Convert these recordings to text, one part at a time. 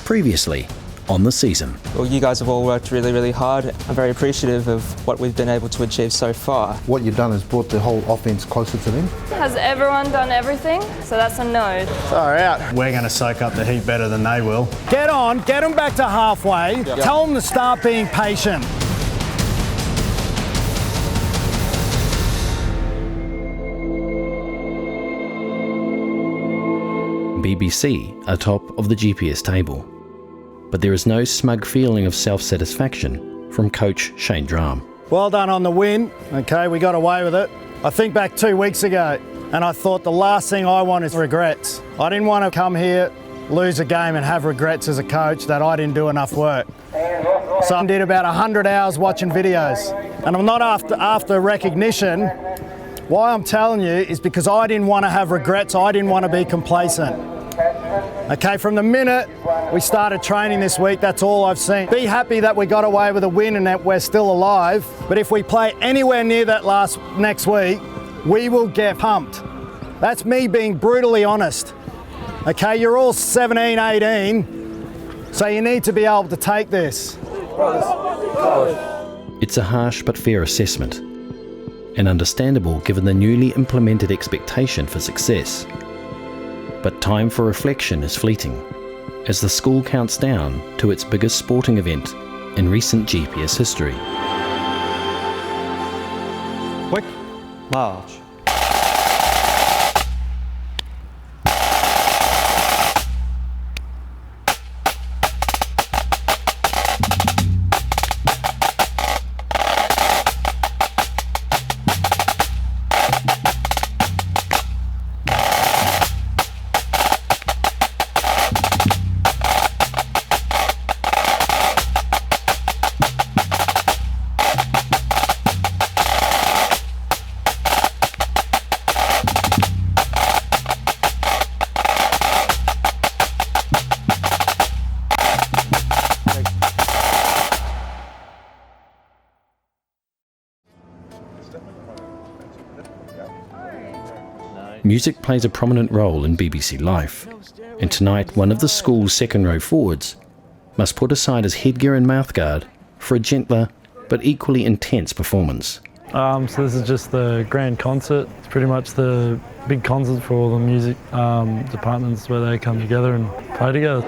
Previously on The Season. Well, you guys have all worked really, really hard. I'm very appreciative of what we've been able to achieve so far. What you've done is brought the whole offence closer to them. Has everyone done everything? So that's a no. Far out. We're going to soak up the heat better than they will. Get on, get them back to halfway. Yep. Tell them to start being patient. BBC are top of the GPS table. But there is no smug feeling of self-satisfaction from coach Shane Drum. Well done on the win. Okay, we got away with it. I think back 2 weeks ago and I thought the last thing I want is regrets. I didn't want to come here, lose a game and have regrets as a coach that I didn't do enough work. So I did about 100 hours watching videos. And I'm not after recognition. Why I'm telling you is because I didn't want to have regrets. I didn't want to be complacent. Okay, from the minute we started training this week, that's all I've seen. Be happy that we got away with a win and that we're still alive. But if we play anywhere near that next week, we will get pumped. That's me being brutally honest. Okay, you're all 17, 18, so you need to be able to take this. It's a harsh but fair assessment, and understandable given the newly implemented expectation for success. But time for reflection is fleeting, as the school counts down to its biggest sporting event in recent GPS history. Quick march. Music plays a prominent role in BBC life, and tonight one of the school's second row forwards must put aside his headgear and mouthguard for a gentler but equally intense performance. So this is just the grand concert. It's pretty much the big concert for all the music departments where they come together and play together.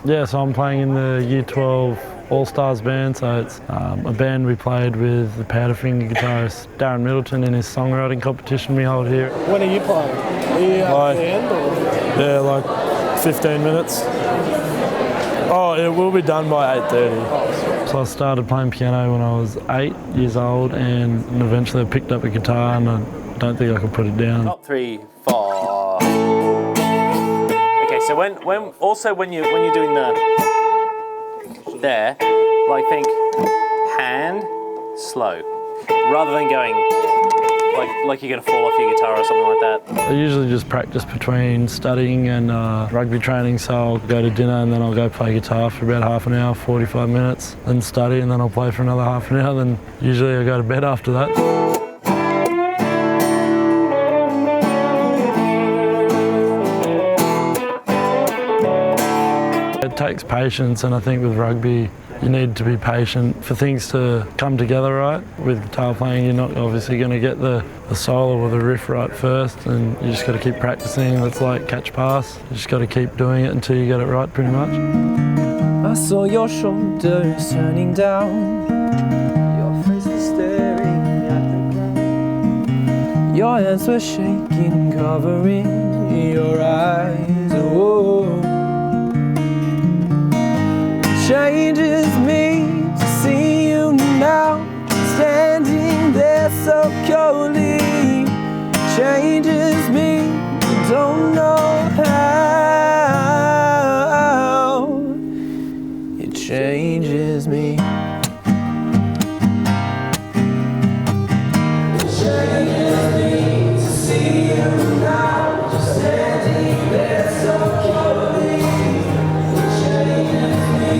Yeah, so I'm playing in the Year 12 All-Stars band, so it's a band we played with the powder-finger guitarist Darren Middleton in his songwriting competition we hold here. When are you playing? Are you at the end? Or? Yeah, like 15 minutes. Oh, it will be done by 8:30. So I started playing piano when I was 8 years old, and eventually I picked up a guitar, and I don't think I could put it down. Top 3, 4. Okay, so when you're doing there, like think hand, slow, rather than going like you're going to fall off your guitar or something like that. I usually just practice between studying and rugby training, so I'll go to dinner and then I'll go play guitar for about half an hour, 45 minutes, then study and then I'll play for another half an hour, then usually I go to bed after that. It takes patience, and I think with rugby you need to be patient for things to come together right. With guitar playing you're not obviously going to get the solo or the riff right first, and you just got to keep practicing. It's like catch pass, you just got to keep doing it until you get it right pretty much. I saw your shoulders turning down, your face was staring at the ground, your hands were shaking, covering your eyes. Oh, changes me to see you now, standing there so coldly. Changes me, don't know how. It changes me. It changes me to see you now, standing there so coldly. It changes me.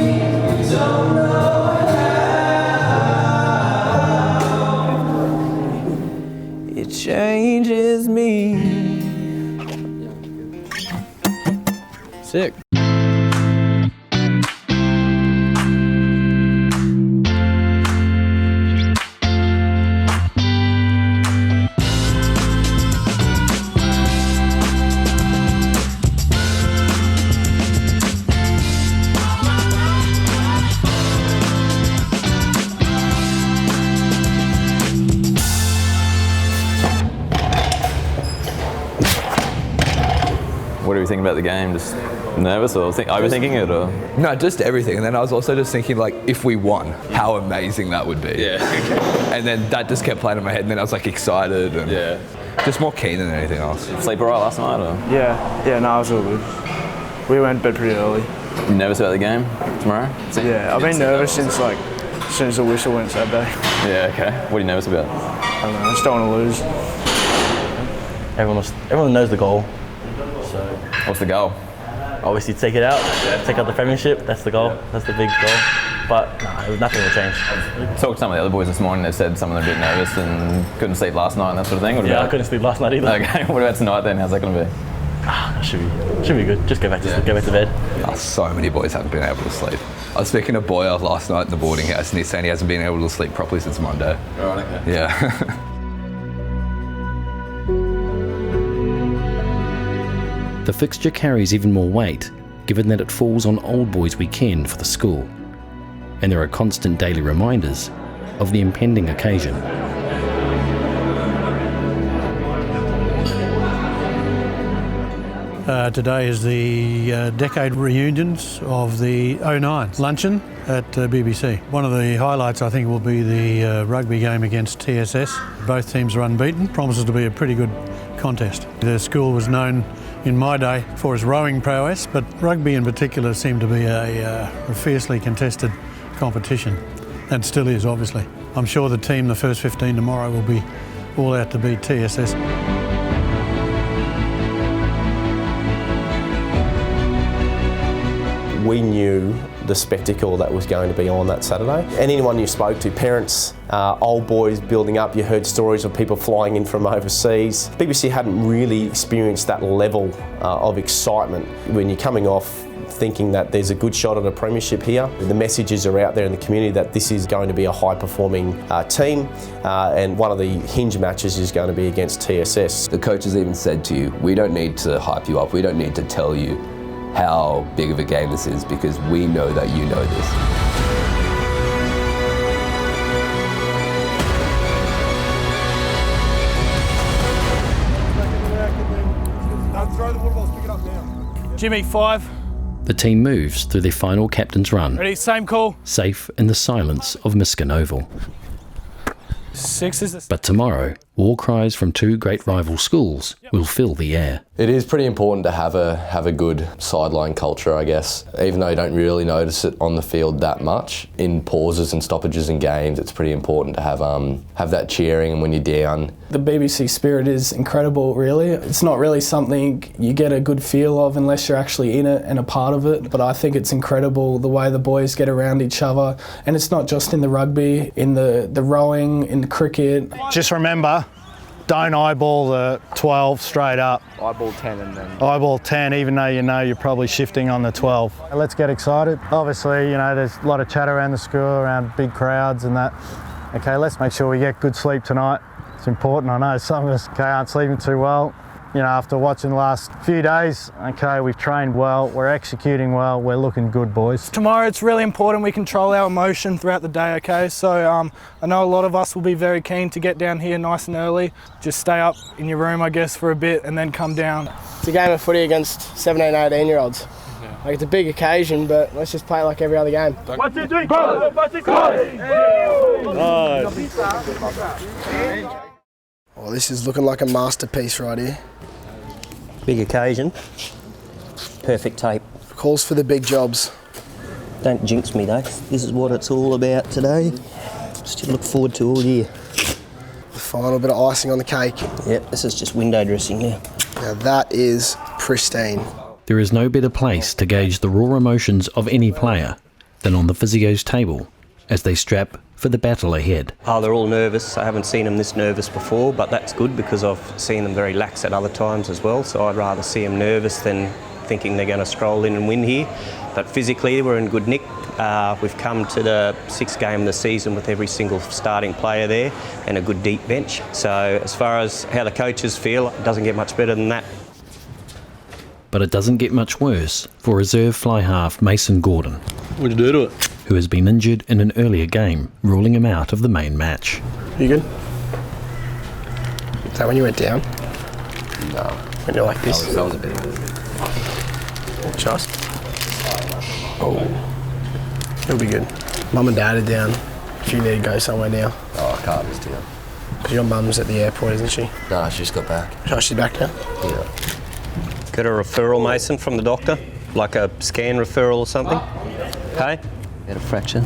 Don't know how. It changes me. Sick. What are you thinking about the game? Just nervous or overthinking it, or? No, just everything. And then I was also just thinking, like, if we won, how amazing that would be. Yeah. And then that just kept playing in my head, and then I was like excited and just more keen than anything else. Sleep alright last night, or? Yeah, no, it was all good. We went to bed pretty early. You nervous about the game tomorrow? Yeah, I've been nervous since as soon as the whistle went Saturday. Yeah, okay. What are you nervous about? I don't know, I just don't want to lose. Everyone knows the goal. So what's the goal? Obviously take it out, take out the premiership, that's the goal, that's the big goal. But no, nothing will change. Talked to some of the other boys this morning, they said some of them are a bit nervous and couldn't sleep last night and that sort of thing. What about? I couldn't sleep last night either. Okay, what about tonight then? How's that going to be? That should be good. Just go back to bed. So many boys haven't been able to sleep. I was speaking to Boyer last night in the boarding house, and he's saying he hasn't been able to sleep properly since Monday. Right, okay. Yeah. The fixture carries even more weight, given that it falls on Old Boys Weekend for the school, and there are constant daily reminders of the impending occasion. Today is the decade reunions of the 09 luncheon at BBC. One of the highlights, I think, will be the rugby game against TSS. Both teams are unbeaten. Promises to be a pretty good contest. The school was known in my day for its rowing prowess, but rugby in particular seemed to be a fiercely contested competition, and still is, obviously. I'm sure the team, the first 15 tomorrow, will be all out to beat TSS. We knew the spectacle that was going to be on that Saturday. And anyone you spoke to, parents, old boys building up, you heard stories of people flying in from overseas. BBC hadn't really experienced that level of excitement when you're coming off thinking that there's a good shot at a premiership here. The messages are out there in the community that this is going to be a high-performing team, and one of the hinge matches is going to be against TSS. The coaches even said to you, we don't need to hype you up, we don't need to tell you how big of a game this is, because we know that you know this. Jimmy, 5. The team moves through their final captain's run. Ready, same call. Safe in the silence of Miskin Oval. 6 is the... But tomorrow, war cries from two great rival schools will fill the air. It is pretty important to have a good sideline culture, I guess. Even though you don't really notice it on the field that much, in pauses and stoppages in games, it's pretty important to have that cheering, and when you're down. The BBC spirit is incredible, really. It's not really something you get a good feel of unless you're actually in it and a part of it. But I think it's incredible the way the boys get around each other. And it's not just in the rugby, in the rowing, in the cricket. Just remember, don't eyeball the 12 straight up. Eyeball 10 and then... Eyeball 10, even though you know you're probably shifting on the 12. Let's get excited. Obviously, you know, there's a lot of chatter around the school, around big crowds and that. Okay, let's make sure we get good sleep tonight. It's important. I know some of us aren't sleeping too well. You know, after watching the last few days, okay, we've trained well, we're executing well, we're looking good, boys. Tomorrow it's really important we control our emotion throughout the day, okay? So I know a lot of us will be very keen to get down here nice and early. Just stay up in your room, I guess, for a bit and then come down. It's a game of footy against 17, 18-year-olds. Like, it's a big occasion, but let's just play it like every other game. 1, 2, 3, go! 5, 6, 7, 8! Well, this is looking like a masterpiece right here. Big occasion, perfect tape. Calls for the big jobs. Don't jinx me though, this is what it's all about today. Still look forward to all year. The final bit of icing on the cake. Yep, this is just window dressing now. Now that is pristine. There is no better place to gauge the raw emotions of any player than on the physio's table as they strap for the battle ahead. Oh, they're all nervous. I haven't seen them this nervous before, but that's good because I've seen them very lax at other times as well, so I'd rather see them nervous than thinking they're going to stroll in and win here. But physically, we're in good nick. We've come to the 6th game of the season with every single starting player there and a good deep bench. So as far as how the coaches feel, it doesn't get much better than that. But it doesn't get much worse for reserve fly half Mason Gordon. What'd you do to it? Who has been injured in an earlier game, ruling him out of the main match. You good? Is that when you went down? No. When you're like this? That was a bit of it. Just? Oh. It'll be good. Mum and Dad are down. If you need to go somewhere now. Oh, I can't miss down. Because your mum's at the airport, isn't she? No, she's got back. Oh, she's back now? Yeah. Got a referral, Mason, from the doctor? Like a scan referral or something? Hey? Had a fractured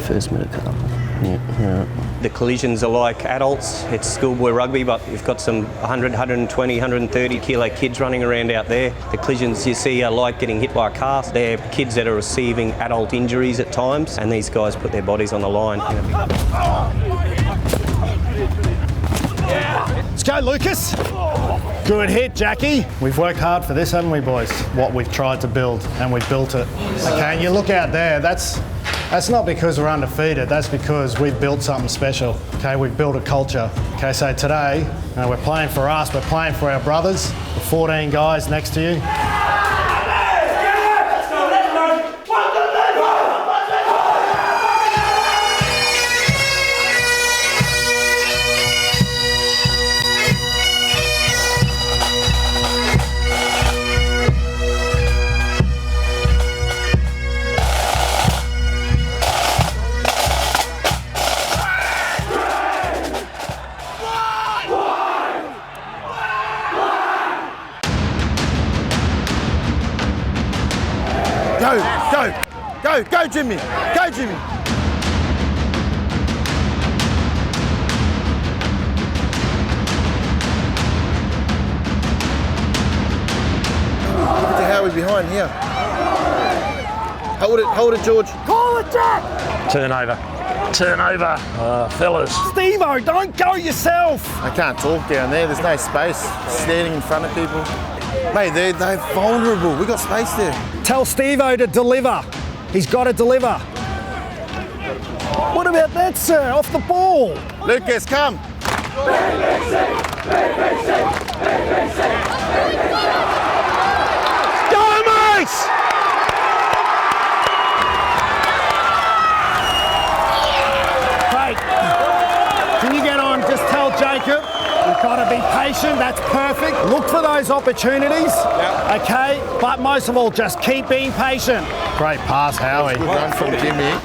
first metacarpal. Yeah. The collisions are like adults. It's schoolboy rugby, but you've got some 100, 120, 130 kilo kids running around out there. The collisions you see are like getting hit by a car. They're kids that are receiving adult injuries at times, and these guys put their bodies on the line. Let's go, Lucas. Good hit, Jackie. We've worked hard for this, haven't we, boys? What we've tried to build, and we've built it. Okay, and you look out there, that's not because we're undefeated, that's because we've built something special. Okay, we've built a culture. Okay, so today, we're playing for us, we're playing for our brothers, the 14 guys next to you. Go, Jimmy! Go, Jimmy! Look at Howie behind here. Hold it, George. Call it, Jack! Turn over, fellas. Steve-O, don't go yourself! I can't talk down there. There's no space. Standing in front of people. Mate, they're vulnerable. We got space there. Tell Steve-O to deliver. He's got to deliver. What about that, sir? Off the ball. Lucas, come. Go, mates! Great. Can you get on? Just tell Jacob. We've got to be patient. That's perfect. Look for those opportunities. Yep. Okay? But most of all, just keep being patient. Great pass, Howie. Good run from Jimmy.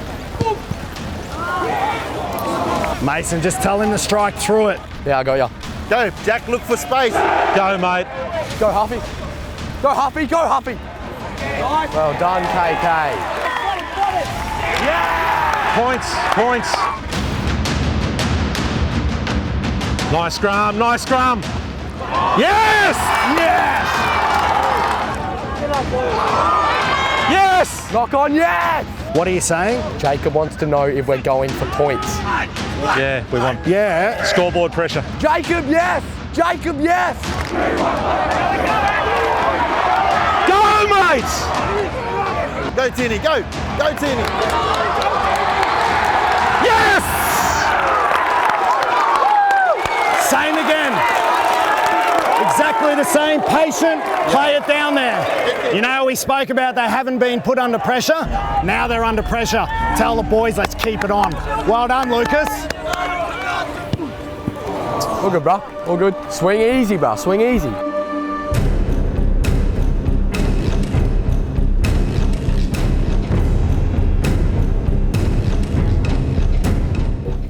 Mason, just tell him to strike through it. Yeah, I got ya. Go, Jack, look for space. Go, mate. Go, Huffy. Go, Huffy, go, Huffy. Well done, KK. Yeah! Points. Nice scrum. Yes! Yes! Knock on, yes! What are you saying? Jacob wants to know if we're going for points. Yeah, we want scoreboard pressure. Jacob, yes! Jacob, yes! Go, mates! Go, Tinny, go! Go, Tinny! Yes! Same again. Exactly the same. Patient. Play it down there. You know, we spoke about they haven't been put under pressure. Now they're under pressure. Tell the boys, let's keep it on. Well done, Lucas. All good, bro. All good. Swing easy, bro. Swing easy.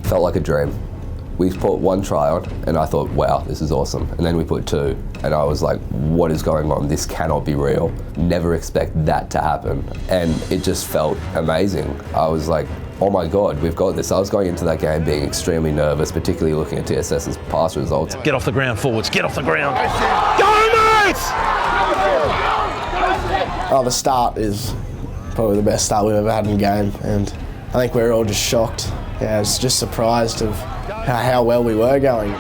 Felt like a dream. We put one try on and I thought, wow, this is awesome. And then we put two and I was like, what is going on? This cannot be real. Never expect that to happen. And it just felt amazing. I was like, oh my God, we've got this. I was going into that game being extremely nervous, particularly looking at TSS's past results. Get off the ground, forwards, get off the ground. Go, mates! Oh, the start is probably the best start we've ever had in a game. And I think we're all just shocked. Yeah, I was just surprised of how well we were going.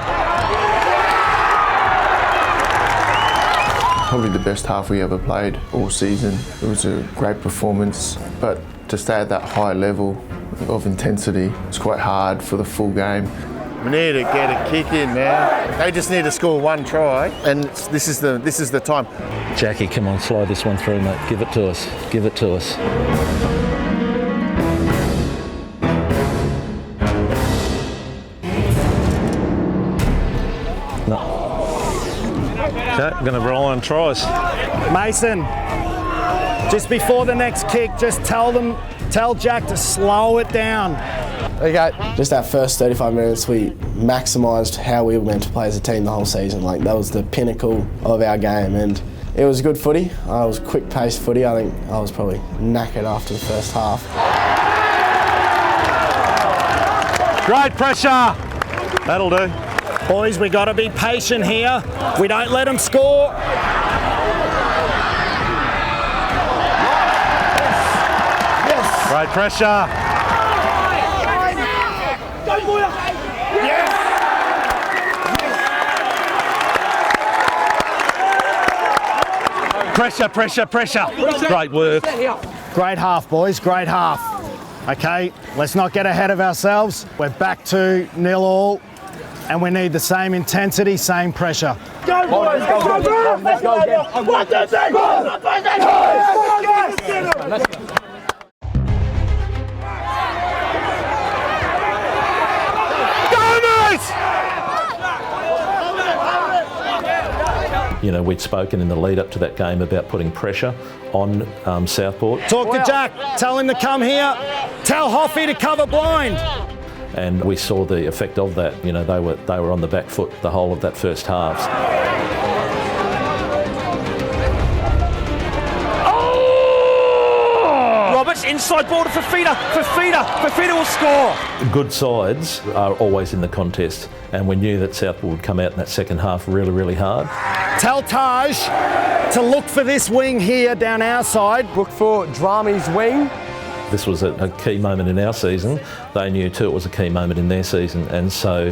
Probably the best half we ever played all season. It was a great performance, but to stay at that high level of intensity, it's quite hard for the full game. We need to get a kick in, man. They just need to score one try, and this is the time. Jackie, come on, slide this one through, mate. Give it to us. Give it to us. Okay, we're going to rely on tries. Mason, just before the next kick, just tell Jack to slow it down. Okay. Just that first 35 minutes, we maximised how we were meant to play as a team the whole season. Like, that was the pinnacle of our game, and it was good footy. It was quick-paced footy. I think I was probably knackered after the first half. Great pressure. That'll do. Boys, we got to be patient here. We don't let them score. Yes. Great pressure. Pressure, pressure, pressure. Great work. Great half, boys, great half. Okay, let's not get ahead of ourselves. We're back to 0-0. And we need the same intensity, same pressure. Go, boys! Go, go, go! Let's go again! Let's go! You know, we'd spoken in the lead up to that game about putting pressure on Southport. Talk to Jack, tell him to come here, tell Hoffy to cover blind. And we saw the effect of that. You know, they were on the back foot the whole of that first half. Oh! Roberts, inside ball to Fafita. Fafita will score. Good sides are always in the contest, and we knew that Southport would come out in that second half really, really hard. Tell Taj to look for this wing here down our side. Look for Drami's wing. This was a key moment in our season. They knew too it was a key moment in their season, and so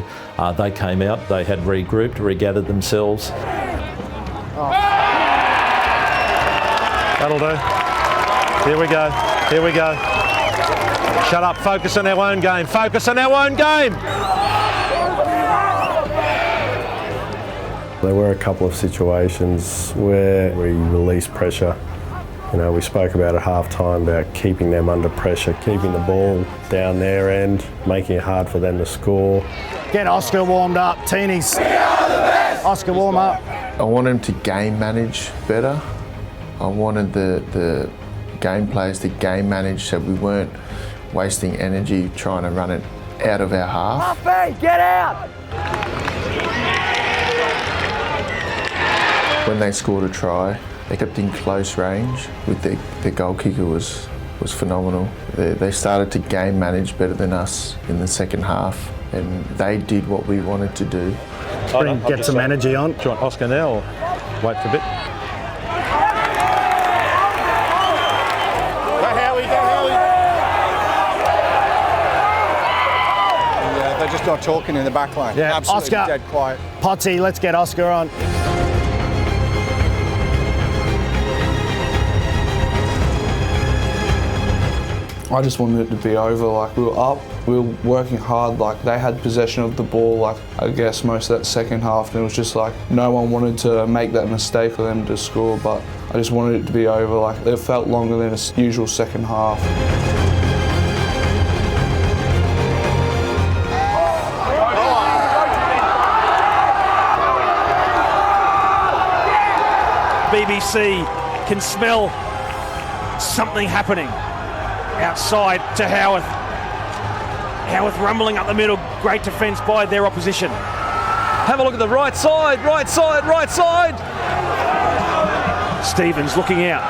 they came out, they had regrouped, regathered themselves. That'll do. Here we go, here we go. Shut up, focus on our own game, focus on our own game! There were a couple of situations where we released pressure. You know, we spoke about at half-time about keeping them under pressure, keeping the ball down their end, making it hard for them to score. Get Oscar warmed up, teenies. Oscar, warm up. I want him to game manage better. I wanted the game players to game manage so we weren't wasting energy trying to run it out of our half. Huffy, get out! When they scored a try, they kept in close range with their goal kicker was phenomenal. They started to game manage better than us in the second half, and they did what we wanted to do. Get some energy on. Do you want Oscar now or wait for a bit? Yeah, they're just not talking in the back line. Yeah, absolutely Oscar. Dead quiet. Potty, let's get Oscar on. I just wanted it to be over. Like, we were up, we were working hard. Like, they had possession of the ball, like, I guess most of that second half, and it was just like no one wanted to make that mistake for them to score, but I just wanted it to be over. Like, it felt longer than a usual second half. BBC can smell something happening. Outside to Howarth. Howarth rumbling up the middle. Great defence by their opposition. Have a look at the right side, right side, right side. Stevens looking out.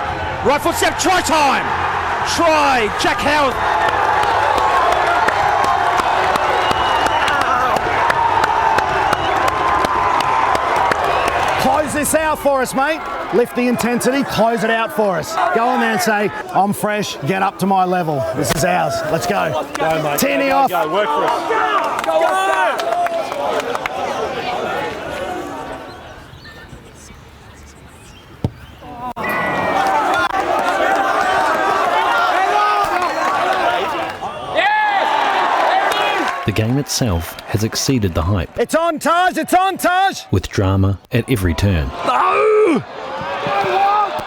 Right foot step, try time! Try, Jack Howarth. Close this out for us, mate. Lift the intensity, close it out for us. Go on there and say, I'm fresh, get up to my level. This is ours. Let's go. Go, mate. Teeny off. Go, work for us. Go on! game itself has exceeded the hype, It's on, Taj! It's on, Taj! with drama at every turn. No!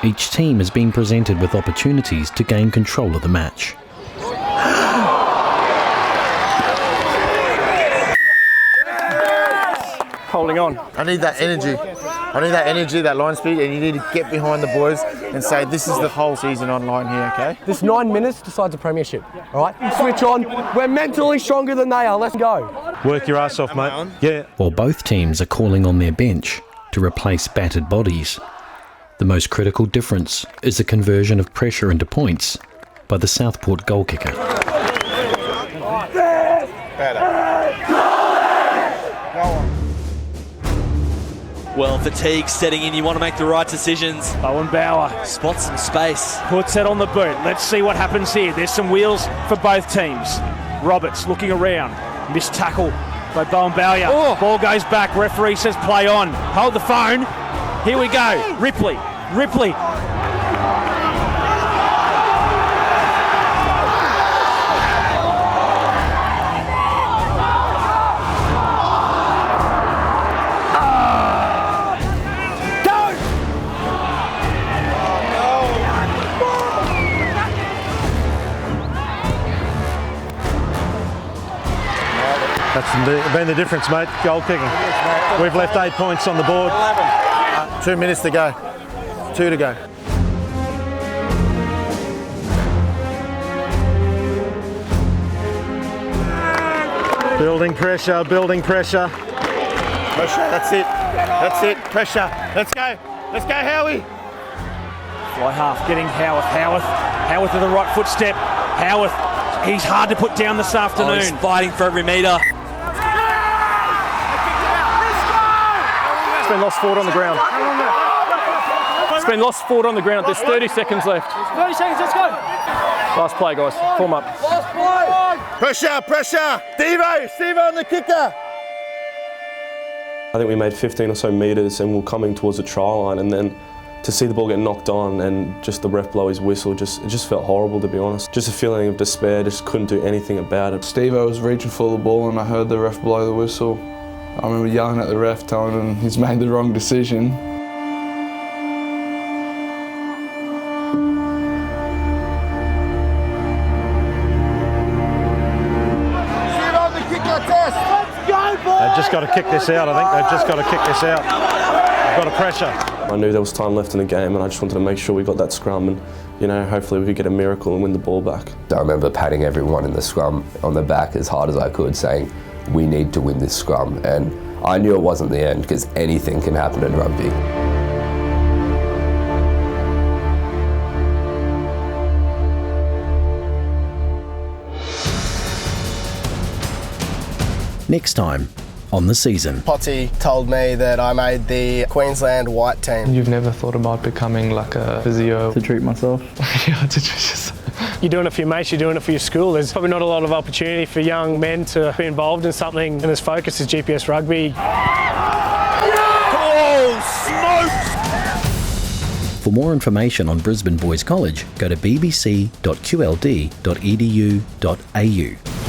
Each team has been presented with opportunities to gain control of the match. Holding on. I need that energy. I need that energy, that line speed, and you need to get behind the boys and say, this is the whole season online here, okay? This 9 minutes decides a premiership, all right? Switch on. We're mentally stronger than they are. Let's go. Work your ass off, mate. Yeah. While both teams are calling on their bench to replace battered bodies, the most critical difference is the conversion of pressure into points by the Southport goal kicker. Well, fatigue setting in. You want to make the right decisions. Owen Bauer spots some space. Puts it on the boot. Let's see what happens here. There's some wheels for both teams. Roberts looking around. Missed tackle by Bowen Bauer. Oh. Ball goes back. Referee says play on. Hold the phone. Here we go. Ripley. That's been the difference, mate. Goal kicking. We've left 8 points on the board. 2 minutes to go. 2 to go. Building pressure, building pressure. Pressure, that's it. That's it. Pressure. Let's go. Let's go, Howie. Fly half getting Howarth. Howarth with the right footstep. Howarth, he's hard to put down this afternoon. Oh, he's fighting for every metre. It's been lost forward on the ground. It's been lost forward on the ground. There's 30 seconds left. 30 seconds, let's go. Last play, guys. Form up. Pressure, pressure. Stevo on the kicker. I think we made 15 or so metres and we're coming towards the try line, and then to see the ball get knocked on and just the ref blow his whistle, it just felt horrible, to be honest. Just a feeling of despair, just couldn't do anything about it. Steve-O was reaching for the ball and I heard the ref blow the whistle. I remember yelling at the ref, telling him he's made the wrong decision. They've just got to kick this out, I think. They've just got to kick this out. They've got to pressure. I knew there was time left in the game and I just wanted to make sure we got that scrum and, you know, hopefully we could get a miracle and win the ball back. I remember patting everyone in the scrum on the back as hard as I could, saying, we need to win this scrum. And I knew it wasn't the end, because anything can happen in rugby. Next time on The Season. Potty told me that I made the Queensland white team. You've never thought about becoming like a physio? To treat myself. Yeah, to treat yourself. You're doing it for your mates, you're doing it for your school. There's probably not a lot of opportunity for young men to be involved in something and as focused as GPS rugby. Oh, smokes! For more information on Brisbane Boys College, go to bbc.qld.edu.au.